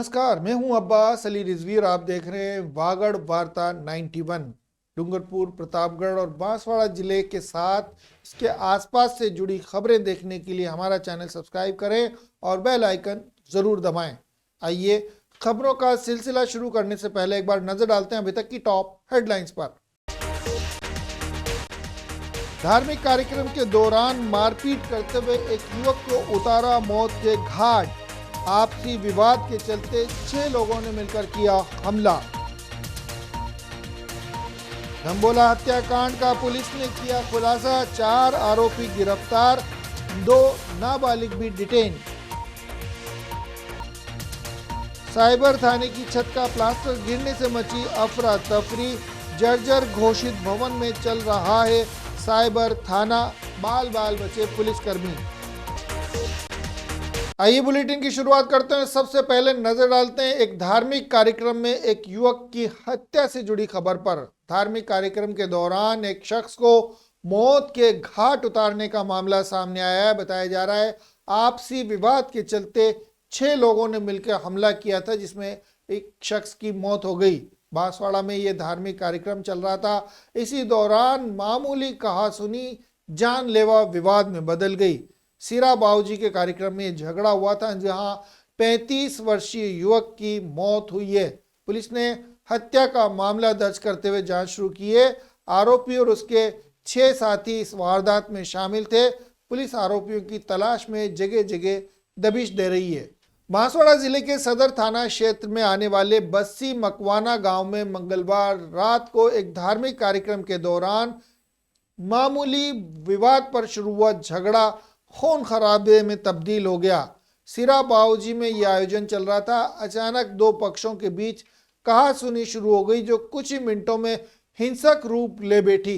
नमस्कार, मैं हूं अब्बास अली रिजवी और आप देख रहे हैं वागड़ वार्ता 91। डूंगरपुर, प्रतापगढ़ और बांसवाड़ा जिले के साथ इसके आसपास से जुड़ी खबरें देखने के लिए हमारा चैनल सब्सक्राइब करें और बेल आइकन जरूर दबाएं। आइए खबरों का सिलसिला शुरू करने से पहले एक बार नजर डालते हैं अभी तक की टॉप हेडलाइंस पर। धार्मिक कार्यक्रम के दौरान मारपीट करते हुए एक युवक को उतारा मौत के घाट। आपसी विवाद के चलते 6 लोगों ने मिलकर किया हमला। धम्बोला हत्याकांड का पुलिस ने किया खुलासा, 4 आरोपी गिरफ्तार, 2 नाबालिग भी डिटेन। साइबर थाने की छत का प्लास्टर गिरने से मची अफरा तफरी, जर्जर घोषित भवन में चल रहा है साइबर थाना, बाल बाल बचे पुलिसकर्मी। आइए बुलेटिन की शुरुआत करते हैं। सबसे पहले नजर डालते हैं एक धार्मिक कार्यक्रम में एक युवक की हत्या से जुड़ी खबर पर। धार्मिक कार्यक्रम के दौरान एक शख्स को मौत के घाट उतारने का मामला सामने आया है। बताया जा रहा है आपसी विवाद के चलते 6 लोगों ने मिलकर हमला किया था, जिसमें एक शख्स की मौत हो गई। बांसवाड़ा में यह धार्मिक कार्यक्रम चल रहा था। इसी दौरान मामूली कहासुनी जानलेवा विवाद में बदल गई। सिरा बाऊजी के कार्यक्रम में झगड़ा हुआ था, जहां 35 वर्षीय युवक की मौत हुई है। पुलिस ने हत्या का मामला दर्ज करते हुए जांच शुरू की है। आरोपी और उसके 6 साथी इस वारदात में शामिल थे। पुलिस आरोपियों की तलाश में जगह जगह दबिश दे रही है। बांसवाड़ा जिले के सदर थाना क्षेत्र में आने वाले बस्सी मकवाना गांव में मंगलवार रात को एक धार्मिक कार्यक्रम के दौरान मामूली विवाद पर शुरू हुआ झगड़ा खून खराबे में तब्दील हो गया। सिरा बाऊजी में यह आयोजन चल रहा था। अचानक 2 पक्षों के बीच कहासुनी शुरू हो गई, जो कुछ ही मिनटों में हिंसक रूप ले बैठी।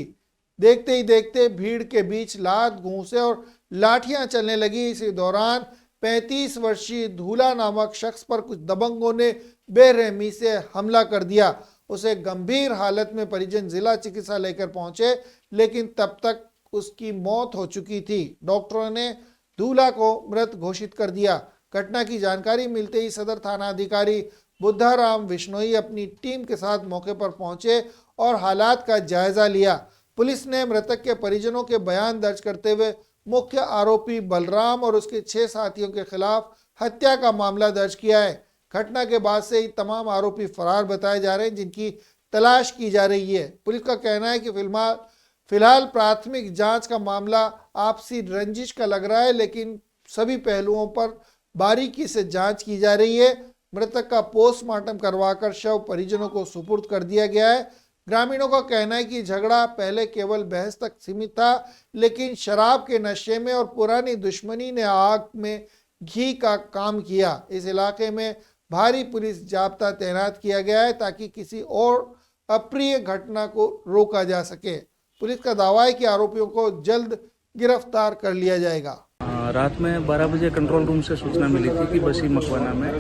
देखते ही देखते भीड़ के बीच लात, घूंसे और लाठियां चलने लगी। इसी दौरान 35 वर्षीय धूला नामक शख्स पर कुछ दबंगों ने बेरहमी से हमला कर दिया। उसे गंभीर हालत में परिजन जिला चिकित्सालय लेकर पहुंचे, लेकिन तब तक उसकी मौत हो चुकी थी। डॉक्टरों ने दूल्हा को मृत घोषित कर दिया। घटना की जानकारी मिलते ही सदर थाना अधिकारी बुद्धाराम विश्नोई अपनी टीम के साथ मौके पर पहुंचे और हालात का जायजा लिया। पुलिस ने मृतक के परिजनों के बयान दर्ज करते हुए मुख्य आरोपी बलराम और उसके 6 साथियों के खिलाफ हत्या का मामला दर्ज किया है। घटना के बाद से ही तमाम आरोपी फरार बताए जा रहे हैं, जिनकी तलाश की जा रही है। पुलिस का कहना है कि फिलहाल प्राथमिक जांच का मामला आपसी रंजिश का लग रहा है, लेकिन सभी पहलुओं पर बारीकी से जांच की जा रही है। मृतक का पोस्टमार्टम करवाकर शव परिजनों को सुपुर्द कर दिया गया है। ग्रामीणों का कहना है कि झगड़ा पहले केवल बहस तक सीमित था, लेकिन शराब के नशे में और पुरानी दुश्मनी ने आग में घी का काम किया। इस इलाके में भारी पुलिस जाब्ता तैनात किया गया है, ताकि किसी और अप्रिय घटना को रोका जा सके। पुलिस का दावा है कि आरोपियों को जल्द गिरफ्तार कर लिया जाएगा। रात में 12 बजे कंट्रोल रूम से सूचना मिली थी कि बसी मकवाना में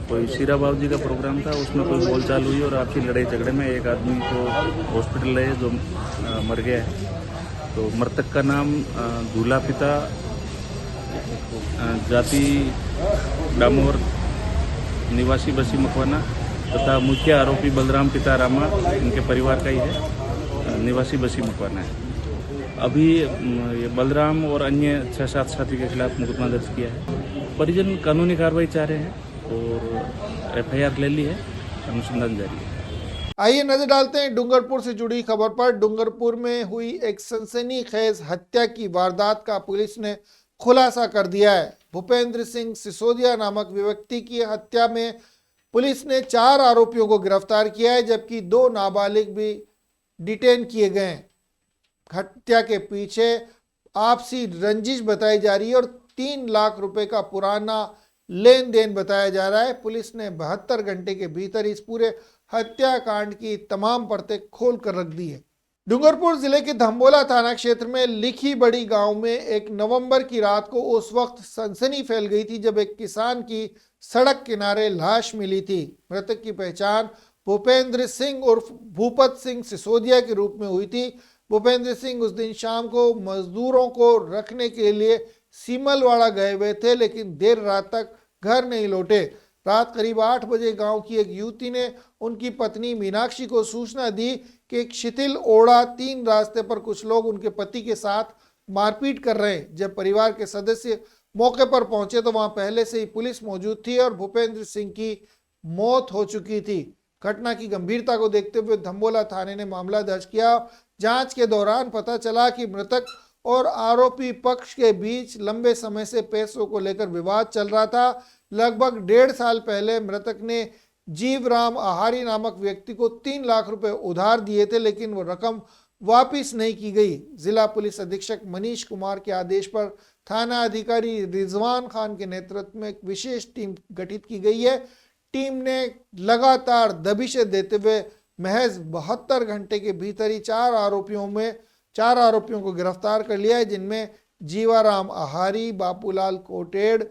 कोई सिरा बाऊजी का प्रोग्राम था। उसमें कोई बोलचाल हुई और आपसी लड़ाई झगड़े में एक आदमी को हॉस्पिटल ले जो मर गया है। तो मृतक का नाम दूल्हा पिता, जाति डामोर, निवासी बसी मकवाना, तथा मुख्य आरोपी बलराम पिता रामा, इनके परिवार का ही है, निवासी बसी मकवाना है। अभी ये बलराम और अन्य 6-7 साथी के खिलाफ मुकदमा दर्ज किया है। परिजन कानूनी कार्रवाई चाह रहे हैं और FIR ले ली है, अनुसंधान जारी है। आइए नजर डालते हैं डूंगरपुर से जुड़ी खबर पर। डूंगरपुर में हुई एक सनसनीखेज हत्या की वारदात का पुलिस ने खुलासा कर दिया है। भूपेंद्र सिंह सिसोदिया नामक व्यक्ति की हत्या में पुलिस ने 4 आरोपियों को गिरफ्तार किया है, जबकि 2 नाबालिग भी डिटेन किए गए। हत्या के पीछे आपसी रंजिश बताई जा रही है और 3 लाख रुपए का पुराना लेन देन बताया जा रहा है। पुलिस ने 72 घंटे के भीतर इस पूरे हत्याकांड की तमाम परतें खोल कर रख दी है। डूंगरपुर जिले के धम्बोला थाना क्षेत्र में लिखी बड़ी गांव में 1 नवंबर की रात को उस वक्त सनसनी फैल गई थी, जब एक किसान की सड़क किनारे लाश मिली थी। मृतक की पहचान भूपेंद्र सिंह उर्फ भूपत सिंह सिसोदिया के रूप में हुई थी। भूपेंद्र सिंह उस दिन शाम को मजदूरों को रखने के लिए सीमलवाड़ा गए हुए थे, लेकिन देर रात तक घर नहीं लौटे। रात करीब 8 बजे गांव की एक युवती ने उनकी पत्नी मीनाक्षी को सूचना दी कि एक शिथिल ओढ़ा 3 रास्ते पर कुछ लोग उनके पति के साथ मारपीट कर रहे हैं। जब परिवार के सदस्य मौके पर पहुंचे तो वहां पहले से ही पुलिस मौजूद थी और भूपेंद्र सिंह की मौत हो चुकी थी। घटना की गंभीरता को देखते हुए धम्बोला थाने ने मामला दर्ज किया। जांच के दौरान पता चला कि मृतक और आरोपी पक्ष के बीच लंबे समय से पैसों को लेकर विवाद चल रहा था। लगभग 1.5 साल पहले मृतक ने जीवराम आहारी नामक व्यक्ति को 3 लाख रुपए उधार दिए थे, लेकिन वो रकम वापिस नहीं की गई। जिला पुलिस अधीक्षक मनीष कुमार के आदेश पर थाना अधिकारी रिजवान खान के नेतृत्व में एक विशेष टीम गठित की गई है। टीम ने लगातार दबिशें देते हुए महज 72 घंटे के भीतर ही 4 आरोपियों को गिरफ्तार कर लिया है, जिनमें जीवाराम आहारी, बापूलाल कोटेड़,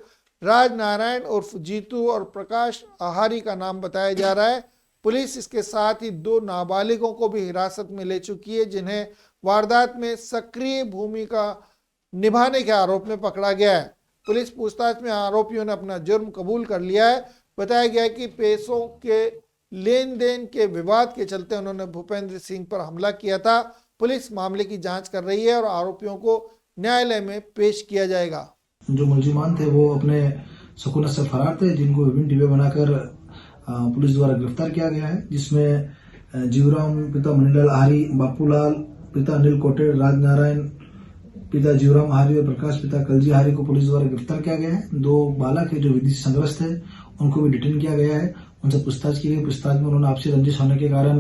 राजनारायण उर्फ जीतू और प्रकाश आहारी का नाम बताया जा रहा है। पुलिस इसके साथ ही 2 नाबालिगों को भी हिरासत में ले चुकी है, जिन्हें वारदात में सक्रिय भूमिका निभाने के आरोप में पकड़ा गया है। पुलिस पूछताछ में आरोपियों ने अपना जुर्म कबूल कर लिया है। बताया गया है कि पैसों के लेन देन के विवाद के चलते उन्होंने भूपेंद्र सिंह पर हमला किया था। पुलिस मामले की जांच कर रही है और आरोपियों को न्यायालय में पेश किया जाएगा। जो मुलजिमान थे वो अपने सुकूनत से फरार थे, जिनको विभिन्न डिब्बे बनाकर पुलिस द्वारा गिरफ्तार किया गया है, जिसमें जीवराम पिता मणिलाल आहारी, बापूलाल पिता अनिल कोटेड़, राजनारायण पिता जीवराम आहारी और प्रकाश पिता कलजी आहारी को पुलिस द्वारा गिरफ्तार किया गया है। 2 बालक है जो विदेशी संग्रस्त है, उनको भी डिटेन किया गया है। उनसे पूछताछ की गई। पूछताछ में उन्होंने आपसी रंजिश होने के कारण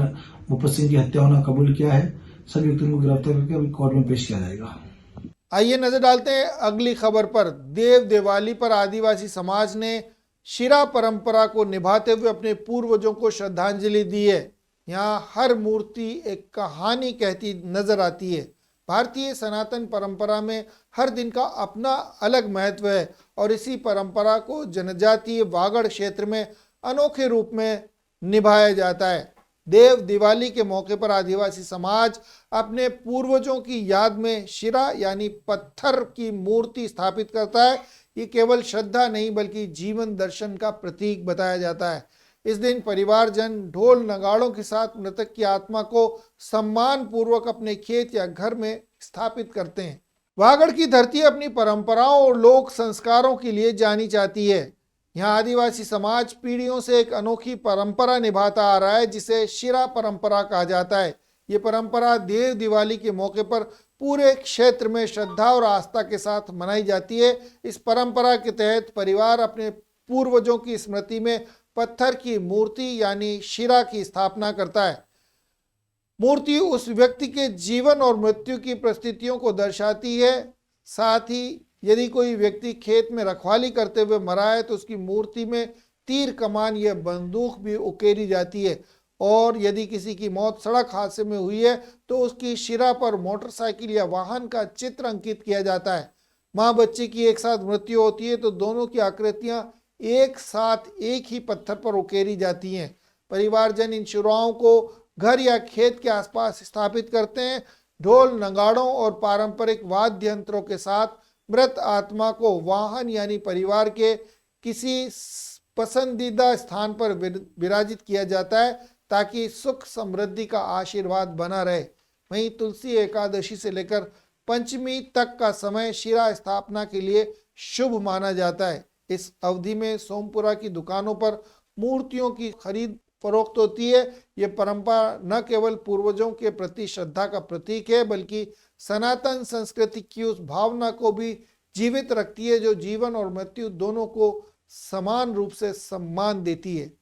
भूपत सिंह की हत्या होना कबूल किया है। सभी व्यक्तियों को गिरफ्तार करके अभी कोर्ट में पेश किया जाएगा। आइए नजर डालते हैं अगली खबर पर। देव दिवाली पर आदिवासी समाज ने शिरा परंपरा को निभाते हुए अपने पूर्वजों को श्रद्धांजलि दी है। यहाँ हर मूर्ति एक कहानी कहती नजर आती है। भारतीय सनातन परंपरा में हर दिन का अपना अलग महत्व है और इसी परंपरा को जनजातीय वागड़ क्षेत्र में अनोखे रूप में निभाया जाता है। देव दिवाली के मौके पर आदिवासी समाज अपने पूर्वजों की याद में शिरा यानी पत्थर की मूर्ति स्थापित करता है। ये केवल श्रद्धा नहीं बल्कि जीवन दर्शन का प्रतीक बताया जाता है। इस दिन परिवारजन ढोल नगाड़ों के साथ मृतक की आत्मा को सम्मान पूर्वक अपने खेत या घर में स्थापित करते हैं। वागड़ की धरती अपनी परंपराओं और लोक संस्कारों के लिए जानी जाती है। यहाँ आदिवासी समाज पीढ़ियों से एक अनोखी परंपरा निभाता आ रहा है, जिसे शिरा परंपरा कहा जाता है। ये परंपरा देव दिवाली के मौके पर पूरे क्षेत्र में श्रद्धा और आस्था के साथ मनाई जाती है। इस परंपरा के तहत परिवार अपने पूर्वजों की स्मृति में पत्थर की मूर्ति यानी शिरा की स्थापना करता है। मूर्ति उस व्यक्ति के जीवन और मृत्यु की परिस्थितियों को दर्शाती है। साथ ही यदि कोई व्यक्ति खेत में रखवाली करते हुए मरा है तो उसकी मूर्ति में तीर कमान या बंदूक भी उकेरी जाती है। और यदि किसी की मौत सड़क हादसे में हुई है तो उसकी शिरा पर मोटरसाइकिल या वाहन का चित्र अंकित किया जाता है। माँ बच्चे की एक साथ मृत्यु होती है तो दोनों की आकृतियां एक साथ एक ही पत्थर पर उकेरी जाती हैं। परिवारजन इन शिराओं को घर या खेत के आसपास स्थापित करते हैं। ढोल नगाड़ों और पारंपरिक वाद्य यंत्रों के साथ मृत आत्मा को वाहन यानी परिवार के किसी पसंदीदा स्थान पर विराजित किया जाता है ताकि सुख समृद्धि का आशीर्वाद बना रहे। वहीं तुलसी एकादशी से लेकर पंचमी तक का समय शिरा स्थापना के लिए शुभ माना जाता है। इस अवधि में सोमपुरा की दुकानों पर मूर्तियों की खरीद फरोख्त होती है। ये परंपरा न केवल पूर्वजों के प्रति श्रद्धा का प्रतीक है बल्कि सनातन संस्कृति की उस भावना को भी जीवित रखती है जो जीवन और मृत्यु दोनों को समान रूप से सम्मान देती है।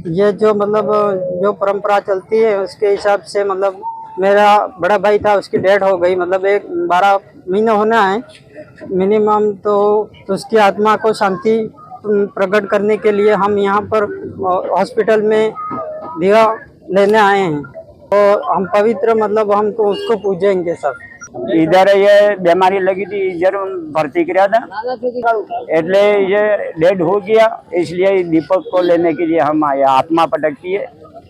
ये जो जो परंपरा चलती है उसके हिसाब से मेरा बड़ा भाई था, उसकी डेथ हो गई। 12 महीने होना है मिनिमम। तो उसकी आत्मा को शांति प्रकट करने के लिए हम यहाँ पर हॉस्पिटल में दिया लेने आए हैं। तो हम पवित्र मतलब हम तो उसको पूजेंगे सब। इधर ये बीमारी लगी थी, इधर भर्ती किया था, એટલે ये डेड हो गया, इसलिए दीपक को लेने के लिए हम आए। आत्मा पटकती है,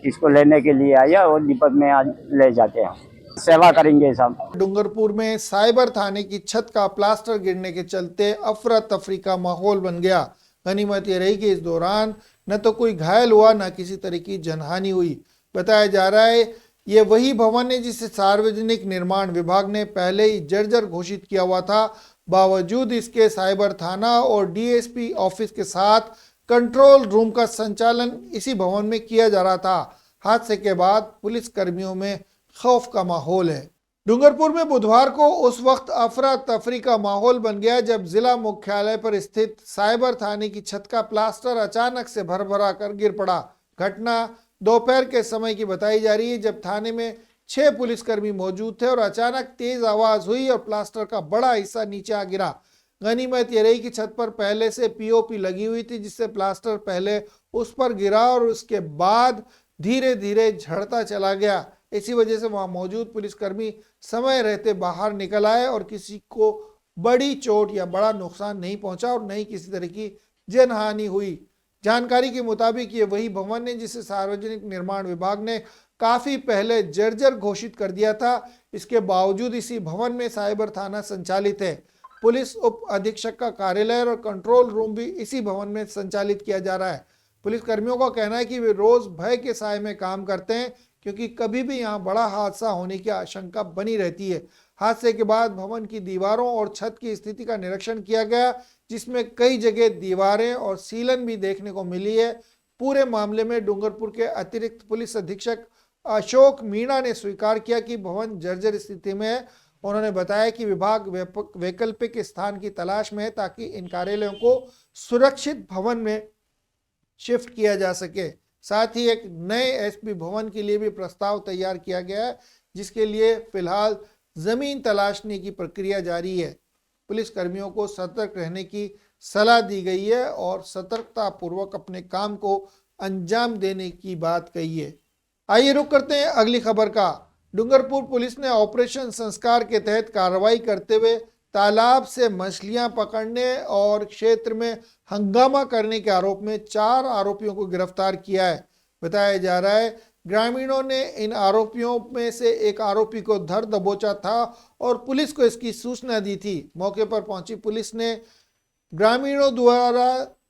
इसको लेने के लिए आया और दीपक में आज ले जाते हैं, सेवा करेंगे सब। डूंगरपुर में साइबर थाने की छत का प्लास्टर गिरने के चलते अफरा तफरी का माहौल बन गया। गनीमत ये रही कि इस दौरान न तो कोई घायल हुआ न किसी तरह की जनहानि हुई। बताया जा रहा है ये वही भवन है जिसे सार्वजनिक निर्माण विभाग ने पहले ही जर्जर घोषित किया हुआ था। बावजूद इसके साइबर थाना और डीएसपी ऑफिस के साथ कंट्रोल रूम का संचालन इसी भवन में किया जा रहा था। हादसे के बाद पुलिस कर्मियों में खौफ का माहौल है। डूंगरपुर में बुधवार को उस वक्त अफरा तफरी का माहौल बन गया जब जिला मुख्यालय पर स्थित साइबर थाने की छत का प्लास्टर अचानक से भरभरा कर गिर पड़ा। घटना दोपहर के समय की बताई जा रही है जब थाने में 6 पुलिसकर्मी मौजूद थे और अचानक तेज आवाज हुई और प्लास्टर का बड़ा हिस्सा नीचे आ गिरा। गनीमत ये रही कि छत पर पहले से पीओपी लगी हुई थी जिससे प्लास्टर पहले उस पर गिरा और उसके बाद धीरे धीरे झड़ता चला गया। इसी वजह से वहां मौजूद पुलिसकर्मी समय रहते बाहर निकल आए और किसी को बड़ी चोट या बड़ा नुकसान नहीं पहुंचा और न ही किसी तरह की जनहानि हुई। जानकारी के मुताबिक ये वही भवन है जिसे सार्वजनिक निर्माण विभाग ने काफी पहले जर्जर घोषित कर दिया था। इसके बावजूद इसी भवन में साइबर थाना संचालित है। पुलिस उप अधीक्षक का कार्यालय और कंट्रोल रूम भी इसी भवन में संचालित किया जा रहा है। पुलिस कर्मियों का कहना है कि वे रोज भय के साए में काम करते हैं क्योंकि कभी भी यहाँ बड़ा हादसा होने की आशंका बनी रहती है। हादसे के बाद भवन की दीवारों और छत की स्थिति का निरीक्षण किया गया जिसमें कई जगह दीवारें और सीलन भी देखने को मिली है। पूरे मामले में डूंगरपुर के अतिरिक्त पुलिस अधीक्षक अशोक मीणा ने स्वीकार किया कि भवन जर्जर स्थिति में है। उन्होंने बताया कि विभाग वैकल्पिक स्थान की तलाश में है ताकि इन कार्यालयों को सुरक्षित भवन में शिफ्ट किया जा सके। साथ ही एक नए एसपी भवन के लिए भी प्रस्ताव तैयार किया गया है जिसके लिए फिलहाल जमीन तलाशने की प्रक्रिया जारी है। पुलिस कर्मियों को सतर्क रहने की सलाह दी गई है और सतर्कता पूर्वक अपने काम को अंजाम देने की बात कही है। आइए रुक करते हैं अगली खबर का। डूंगरपुर पुलिस ने ऑपरेशन संस्कार के तहत कार्रवाई करते हुए तालाब से मछलियां पकड़ने और क्षेत्र में हंगामा करने के आरोप में 4 आरोपियों को गिरफ्तार किया है। बताया जा रहा है ग्रामीणों ने इन आरोपियों में से एक आरोपी को धर दबोचा था और पुलिस को इसकी सूचना दी थी। मौके पर पहुंची पुलिस ने ग्रामीणों द्वारा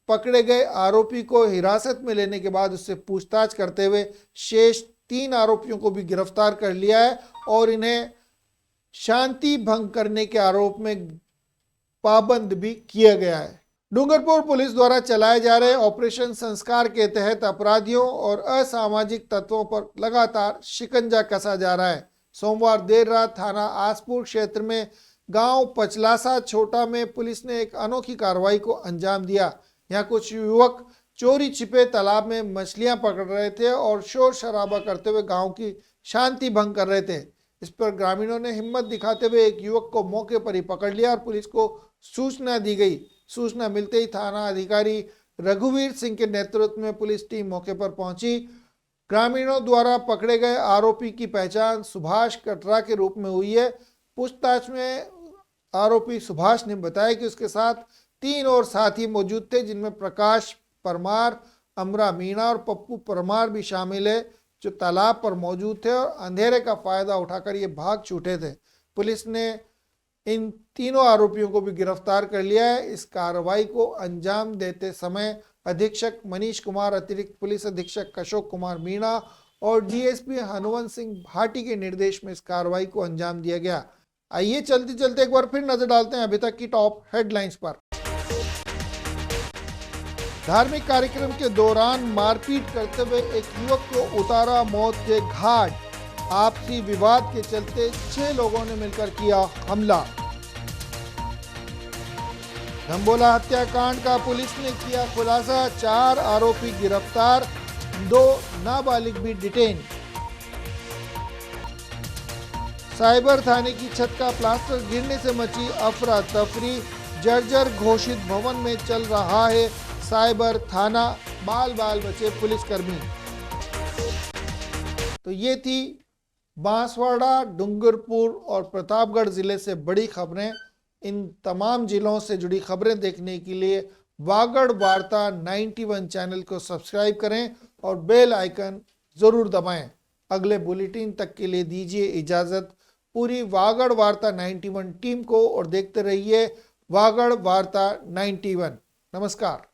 पकड़े गए आरोपी को हिरासत में लेने के बाद उससे पूछताछ करते हुए शेष 3 आरोपियों को भी गिरफ्तार कर लिया है और इन्हें शांति भंग करने के आरोप में पाबंद भी किया गया है। डूंगरपुर पुलिस द्वारा चलाए जा रहे ऑपरेशन संस्कार के तहत अपराधियों और असामाजिक तत्वों पर लगातार शिकंजा कसा जा रहा है। सोमवार देर रात थाना आसपुर क्षेत्र में गांव पचलासा छोटा में पुलिस ने एक अनोखी कार्रवाई को अंजाम दिया। यहाँ कुछ युवक चोरी छिपे तालाब में मछलियां पकड़ रहे थे और शोर शराबा करते हुए गांव की शांति भंग कर रहे थे। इस पर ग्रामीणों ने हिम्मत दिखाते हुए एक युवक को मौके पर ही पकड़ लिया और पुलिस को सूचना दी गई। सूचना मिलते ही थाना अधिकारी रघुवीर सिंह के नेतृत्व में पुलिस टीम मौके पर पहुंची। ग्रामीणों द्वारा पकड़े गए आरोपी की पहचान सुभाष कटरा के रूप में हुई है। पूछताछ में आरोपी सुभाष ने बताया कि उसके साथ 3 और साथी मौजूद थे जिनमें प्रकाश परमार, अमरा मीणा और पप्पू परमार भी शामिल है जो तालाब पर मौजूद थे और अंधेरे का फायदा उठाकर ये भाग छूटे थे। पुलिस ने इन तीनों आरोपियों को भी गिरफ्तार कर लिया है। इस कार्रवाई को अंजाम देते समय अधीक्षक मनीष कुमार, अतिरिक्त पुलिस अधीक्षक अशोक कुमार मीणा और डीएसपी हनुवंत सिंह भाटी के निर्देश में इस कार्रवाई को अंजाम दिया गया। आइए चलते चलते एक बार फिर नजर डालते हैं अभी तक की टॉप हेडलाइंस पर। धार्मिक कार्यक्रम के दौरान मारपीट करते हुए एक युवक को उतारा मौत के घाट। आपसी विवाद के चलते 6 लोगों ने मिलकर किया हमला। धम्बोला हत्याकांड का पुलिस ने किया खुलासा, 4 आरोपी गिरफ्तार, 2 नाबालिग भी डिटेन। साइबर थाने की छत का प्लास्टर गिरने से मची अफरा तफरी, जर्जर घोषित भवन में चल रहा है साइबर थाना, बाल बाल बचे पुलिसकर्मी। तो ये थी बांसवाड़ा, डूंगरपुर और प्रतापगढ़ जिले से बड़ी खबरें। इन तमाम जिलों से जुड़ी खबरें देखने के लिए वागड़ वार्ता 91 चैनल को सब्सक्राइब करें और बेल आइकन जरूर दबाएं। अगले बुलेटिन तक के लिए दीजिए इजाजत पूरी वागड़ वार्ता 91 टीम को और देखते रहिए वागड़ वार्ता 91। नमस्कार।